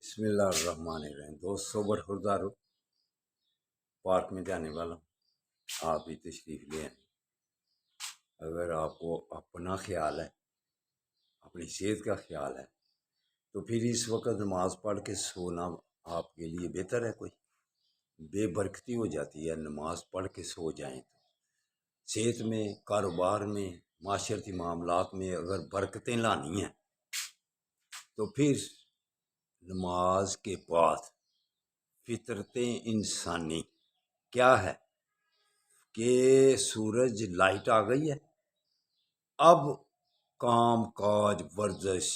بسم اللہ الرحمن الرحیم۔ دوستو برخوردارو، پارک میں جانے والا ہوں، آپ بھی تشریف لے آئیں۔ اگر آپ کو اپنا خیال ہے، اپنی صحت کا خیال ہے، تو پھر اس وقت نماز پڑھ کے سونا آپ کے لیے بہتر ہے۔ کوئی بے برکتی ہو جاتی ہے نماز پڑھ کے سو جائیں تو صحت میں، کاروبار میں، معاشرتی معاملات میں اگر برکتیں لانی ہیں تو پھر نماز کے بعد فطرت انسانی کیا ہے کہ سورج لائٹ آ گئی ہے، اب کام کاج ورزش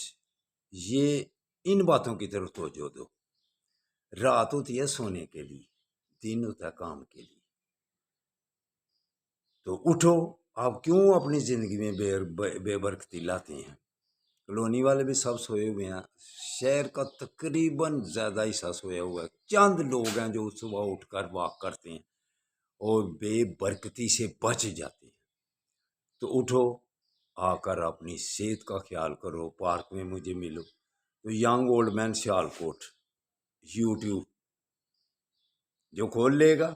یہ ان باتوں کی طرف توجہ دو۔ رات ہوتی ہے سونے کے لیے، دن ہوتا ہے کام کے لیے، تو اٹھو۔ آپ کیوں اپنی زندگی میں بے برکتی لاتے ہیں؟ کالونی والے بھی سب سوئے ہوئے ہیں، شہر کا تقریباً زیادہ حصہ سویا ہوا ہے، چند لوگ ہیں جو صبح اٹھ کر واک کرتے ہیں اور بے برکتی سے بچ جاتے ہیں۔ تو اٹھو، آ کر اپنی صحت کا خیال کرو، پارک میں مجھے ملو۔ تو ینگ اولڈ مین سیال کوٹ یوٹیوب جو کھول لے گا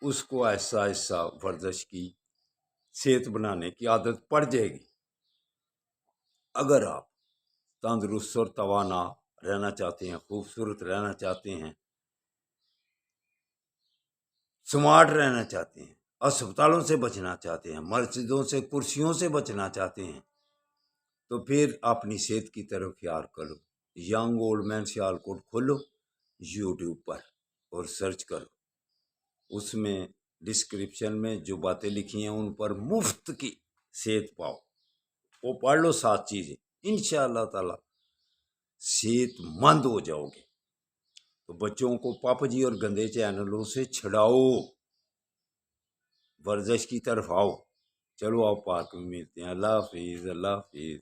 اس کو ایسا ایسا ورزش کی، صحت بنانے کی عادت پڑ جائے گی۔ اگر آپ تندرست اور توانا رہنا چاہتے ہیں، خوبصورت رہنا چاہتے ہیں، سمارٹ رہنا چاہتے ہیں، اسپتالوں سے بچنا چاہتے ہیں، مسجدوں سے، کرسیوں سے بچنا چاہتے ہیں، تو پھر اپنی صحت کی طرف خیال کرو۔ ینگ اولڈ مین سیال کوٹ کھولو یوٹیوب پر اور سرچ کرو، اس میں ڈسکرپشن میں جو باتیں لکھی ہیں ان پر مفت کی صحت پاؤ، وہ پڑھ لو 7 چیزیں، انشاءاللہ تعالی صحت مند ہو جاؤ گے۔ تو بچوں کو پاپا جی اور گندے چینلوں سے چھڑاؤ، ورزش کی طرف آؤ۔ چلو آپ پارک میں ملتے ہیں۔ اللہ حافظ، اللہ حافظ۔